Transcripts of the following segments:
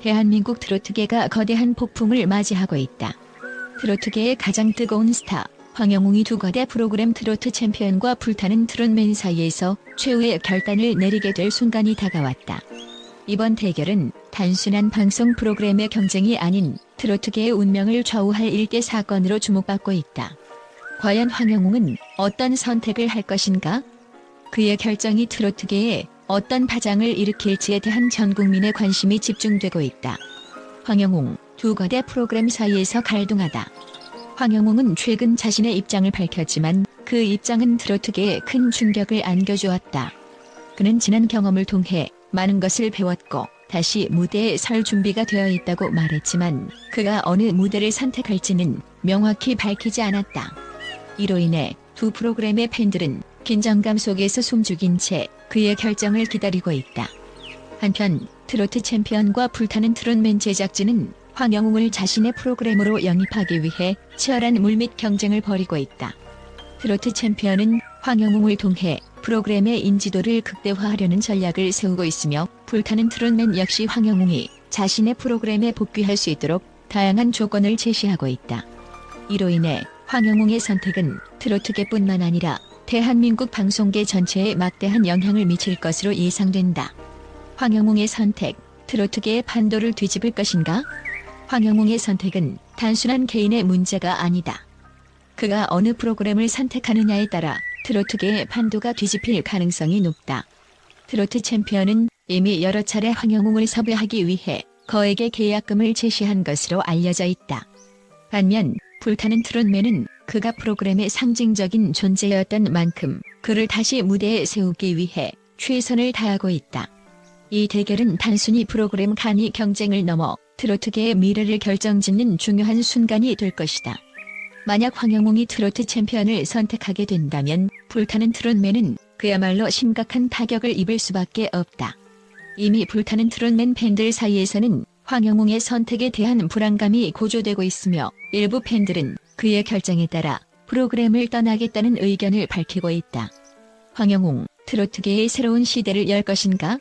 대한민국 트로트계가 거대한 폭풍을 맞이하고 있다. 트로트계의 가장 뜨거운 스타 황영웅이 두 거대 프로그램 트로트 챔피언과 불타는 트롯맨 사이에서 최후의 결단을 내리게 될 순간이 다가왔다. 이번 대결은 단순한 방송 프로그램의 경쟁이 아닌 트로트계의 운명을 좌우할 일대 사건으로 주목받고 있다. 과연 황영웅은 어떤 선택을 할 것인가? 그의 결정이 트로트계에 어떤 파장을 일으킬지에 대한 전 국민의 관심이 집중되고 있다. 황영웅, 두 거대 프로그램 사이에서 갈등하다. 황영웅은 최근 자신의 입장을 밝혔지만 그 입장은 트로트계에 큰 충격을 안겨주었다. 그는 지난 경험을 통해 많은 것을 배웠고 다시 무대에 설 준비가 되어 있다고 말했지만 그가 어느 무대를 선택할지는 명확히 밝히지 않았다. 이로 인해 두 프로그램의 팬들은 긴장감 속에서 숨죽인 채 그의 결정을 기다리고 있다. 한편 트로트 챔피언과 불타는 트롯맨 제작진은 황영웅을 자신의 프로그램으로 영입하기 위해 치열한 물밑 경쟁을 벌이고 있다. 트로트 챔피언은 황영웅을 통해 프로그램의 인지도를 극대화하려는 전략을 세우고 있으며 불타는 트롯맨 역시 황영웅이 자신의 프로그램에 복귀할 수 있도록 다양한 조건을 제시하고 있다. 이로 인해 황영웅의 선택은 트로트계뿐만 아니라 대한민국 방송계 전체에 막대한 영향을 미칠 것으로 예상된다. 황영웅의 선택, 트로트계의 판도를 뒤집을 것인가? 황영웅의 선택은 단순한 개인의 문제가 아니다. 그가 어느 프로그램을 선택하느냐에 따라 트로트계의 판도가 뒤집힐 가능성이 높다. 트로트 챔피언은 이미 여러 차례 황영웅을 섭외하기 위해 그에게 계약금을 제시한 것으로 알려져 있다. 반면 불타는 트롯맨은 그가 프로그램의 상징적인 존재였던 만큼 그를 다시 무대에 세우기 위해 최선을 다하고 있다. 이 대결은 단순히 프로그램 간의 경쟁을 넘어 트로트계의 미래를 결정짓는 중요한 순간이 될 것이다. 만약 황영웅이 트로트 챔피언을 선택하게 된다면 불타는 트롯맨은 그야말로 심각한 타격을 입을 수밖에 없다. 이미 불타는 트롯맨 팬들 사이에서는 황영웅의 선택에 대한 불안감이 고조되고 있으며 일부 팬들은 그의 결정에 따라 프로그램을 떠나겠다는 의견을 밝히고 있다. 황영웅, 트로트계의 새로운 시대를 열 것인가?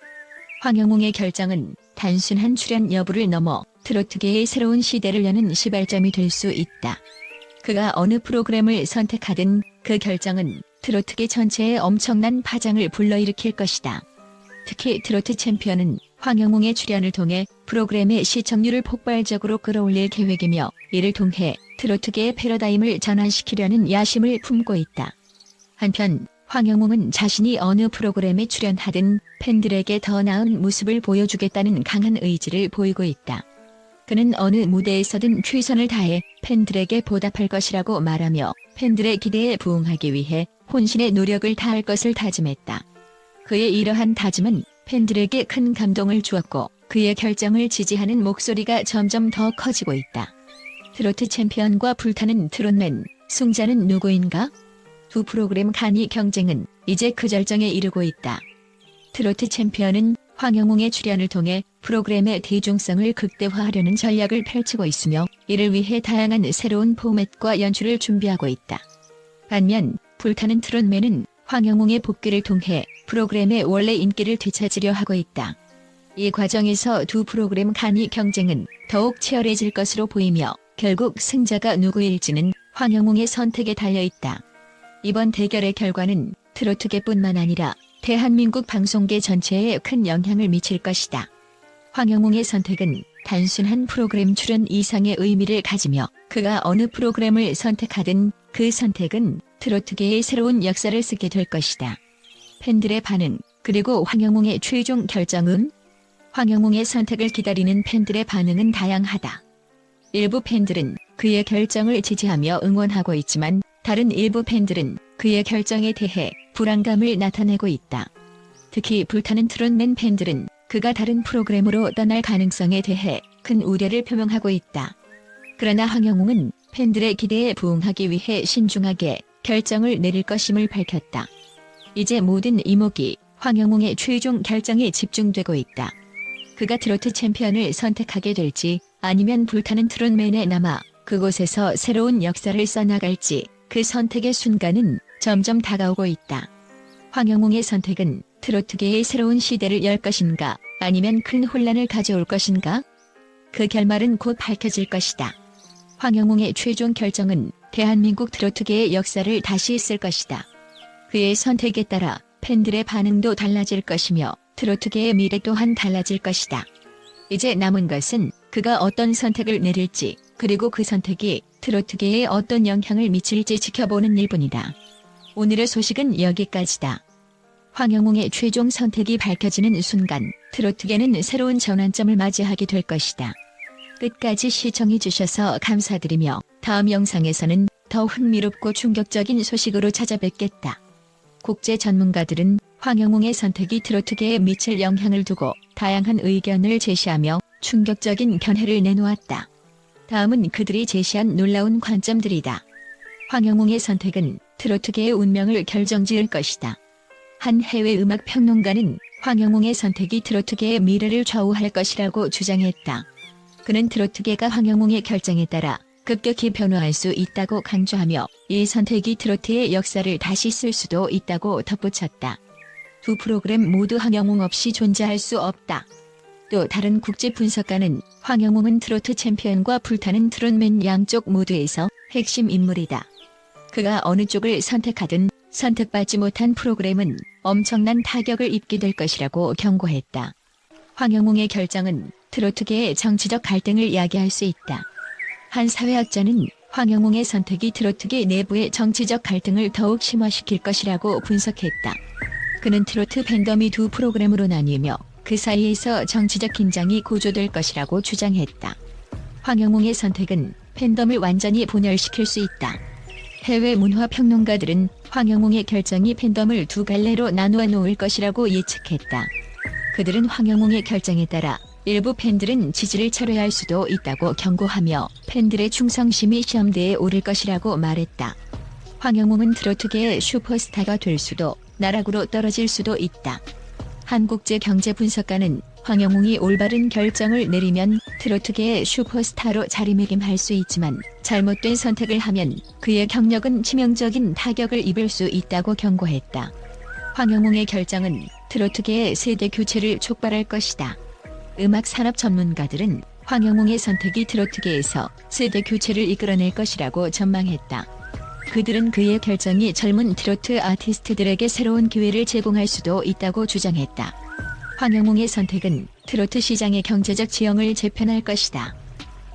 황영웅의 결정은 단순한 출연 여부를 넘어 트로트계의 새로운 시대를 여는 시발점이 될 수 있다. 그가 어느 프로그램을 선택하든 그 결정은 트로트계 전체에 엄청난 파장을 불러일으킬 것이다. 특히 트로트 챔피언은 황영웅의 출연을 통해 프로그램의 시청률을 폭발적으로 끌어올릴 계획이며 이를 통해 트로트계의 패러다임을 전환시키려는 야심을 품고 있다. 한편 황영웅은 자신이 어느 프로그램에 출연하든 팬들에게 더 나은 모습을 보여주겠다는 강한 의지를 보이고 있다. 그는 어느 무대에서든 최선을 다해 팬들에게 보답할 것이라고 말하며 팬들의 기대에 부응하기 위해 혼신의 노력을 다할 것을 다짐했다. 그의 이러한 다짐은 팬들에게 큰 감동을 주었고 그의 결정을 지지하는 목소리가 점점 더 커지고 있다. 트로트 챔피언과 불타는 트롯맨, 승자는 누구인가? 두 프로그램 간의 경쟁은 이제 그 절정에 이르고 있다. 트로트 챔피언은 황영웅의 출연을 통해 프로그램의 대중성을 극대화하려는 전략을 펼치고 있으며 이를 위해 다양한 새로운 포맷과 연출을 준비하고 있다. 반면 불타는 트롯맨은 황영웅의 복귀를 통해 프로그램의 원래 인기를 되찾으려 하고 있다. 이 과정에서 두 프로그램 간의 경쟁은 더욱 치열해질 것으로 보이며 결국 승자가 누구일지는 황영웅의 선택에 달려있다. 이번 대결의 결과는 트로트계뿐만 아니라 대한민국 방송계 전체에 큰 영향을 미칠 것이다. 황영웅의 선택은 단순한 프로그램 출연 이상의 의미를 가지며 그가 어느 프로그램을 선택하든 그 선택은 트로트계의 새로운 역사를 쓰게 될 것이다. 팬들의 반응, 그리고 황영웅의 최종 결정은? 황영웅의 선택을 기다리는 팬들의 반응은 다양하다. 일부 팬들은 그의 결정을 지지하며 응원하고 있지만 다른 일부 팬들은 그의 결정에 대해 불안감을 나타내고 있다. 특히 불타는 트롯맨 팬들은 그가 다른 프로그램으로 떠날 가능성에 대해 큰 우려를 표명하고 있다. 그러나 황영웅은 팬들의 기대에 부응하기 위해 신중하게 결정을 내릴 것임을 밝혔다. 이제 모든 이목이 황영웅의 최종 결정에 집중되고 있다. 그가 트로트 챔피언을 선택하게 될지 아니면 불타는 트롯맨에 남아 그곳에서 새로운 역사를 써나갈지 그 선택의 순간은 점점 다가오고 있다. 황영웅의 선택은 트로트계의 새로운 시대를 열 것인가 아니면 큰 혼란을 가져올 것인가? 그 결말은 곧 밝혀질 것이다. 황영웅의 최종 결정은 대한민국 트로트계의 역사를 다시 쓸 것이다. 그의 선택에 따라 팬들의 반응도 달라질 것이며 트로트계의 미래 또한 달라질 것이다. 이제 남은 것은 그가 어떤 선택을 내릴지, 그리고 그 선택이 트로트계에 어떤 영향을 미칠지 지켜보는 일뿐이다. 오늘의 소식은 여기까지다. 황영웅의 최종 선택이 밝혀지는 순간 트로트계는 새로운 전환점을 맞이하게 될 것이다. 끝까지 시청해주셔서 감사드리며 다음 영상에서는 더 흥미롭고 충격적인 소식으로 찾아뵙겠다. 국제 전문가들은 황영웅의 선택이 트로트계에 미칠 영향을 두고 다양한 의견을 제시하며 충격적인 견해를 내놓았다. 다음은 그들이 제시한 놀라운 관점들이다. 황영웅의 선택은 트로트계의 운명을 결정지을 것이다. 한 해외 음악 평론가는 황영웅의 선택이 트로트계의 미래를 좌우할 것이라고 주장했다. 그는 트로트계가 황영웅의 결정에 따라 급격히 변화할 수 있다고 강조하며 이 선택이 트로트의 역사를 다시 쓸 수도 있다고 덧붙였다. 두 프로그램 모두 황영웅 없이 존재할 수 없다. 또 다른 국제 분석가는 황영웅은 트로트 챔피언과 불타는 트롯맨 양쪽 모두에서 핵심 인물이다. 그가 어느 쪽을 선택하든 선택받지 못한 프로그램은 엄청난 타격을 입게 될 것이라고 경고했다. 황영웅의 결정은 트로트계의 정치적 갈등을 야기할 수 있다. 한 사회학자는 황영웅의 선택이 트로트계 내부의 정치적 갈등을 더욱 심화시킬 것이라고 분석했다. 그는 트로트 팬덤이 두 프로그램으로 나뉘며 그 사이에서 정치적 긴장이 고조될 것이라고 주장했다. 황영웅의 선택은 팬덤을 완전히 분열시킬 수 있다. 해외 문화 평론가들은 황영웅의 결정이 팬덤을 두 갈래로 나누어 놓을 것이라고 예측했다. 그들은 황영웅의 결정에 따라 일부 팬들은 지지를 철회할 수도 있다고 경고하며 팬들의 충성심이 시험대에 오를 것이라고 말했다. 황영웅은 트로트계의 슈퍼스타가 될 수도 나락으로 떨어질 수도 있다. 한국제 경제 분석가는 황영웅이 올바른 결정을 내리면 트로트계의 슈퍼스타로 자리매김할 수 있지만 잘못된 선택을 하면 그의 경력은 치명적인 타격을 입을 수 있다고 경고했다. 황영웅의 결정은 트로트계의 세대 교체를 촉발할 것이다. 음악 산업 전문가들은 황영웅의 선택이 트로트계에서 세대 교체를 이끌어낼 것이라고 전망했다. 그들은 그의 결정이 젊은 트로트 아티스트들에게 새로운 기회를 제공할 수도 있다고 주장했다. 황영웅의 선택은 트로트 시장의 경제적 지형을 재편할 것이다.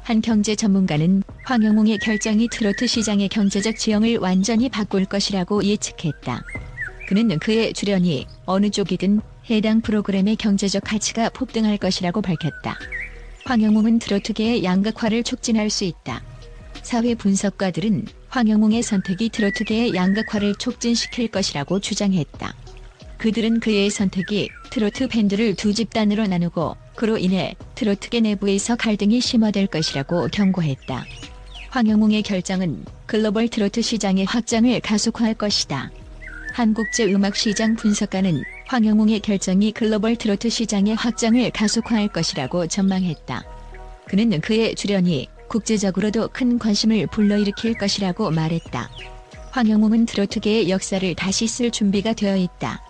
한 경제 전문가는 황영웅의 결정이 트로트 시장의 경제적 지형을 완전히 바꿀 것이라고 예측했다. 그는 그의 출연이 어느 쪽이든 해당 프로그램의 경제적 가치가 폭등할 것이라고 밝혔다. 황영웅은 트로트계의 양극화를 촉진할 수 있다. 사회 분석가들은 황영웅의 선택이 트로트계의 양극화를 촉진시킬 것이라고 주장했다. 그들은 그의 선택이 트로트 팬들을 두 집단으로 나누고 그로 인해 트로트계 내부에서 갈등이 심화될 것이라고 경고했다. 황영웅의 결정은 글로벌 트로트 시장의 확장을 가속화할 것이다. 한국제 음악 시장 분석가는 황영웅의 결정이 글로벌 트로트 시장의 확장을 가속화할 것이라고 전망했다. 그는 그의 출연이 국제적으로도 큰 관심을 불러일으킬 것이라고 말했다. 황영웅은 트로트계의 역사를 다시 쓸 준비가 되어 있다.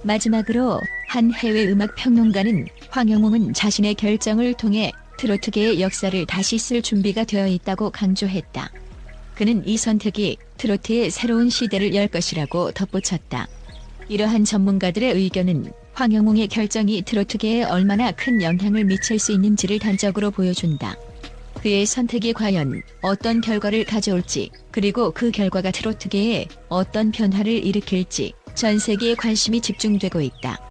마지막으로 한 해외 음악 평론가는 황영웅은 자신의 결정을 통해 트로트계의 역사를 다시 쓸 준비가 되어 있다고 강조했다. 그는 이 선택이 트로트의 새로운 시대를 열 것이라고 덧붙였다. 이러한 전문가들의 의견은 황영웅의 결정이 트로트계에 얼마나 큰 영향을 미칠 수 있는지를 단적으로 보여준다. 그의 선택이 과연 어떤 결과를 가져올지, 그리고 그 결과가 트로트계에 어떤 변화를 일으킬지 전 세계의 관심이 집중되고 있다.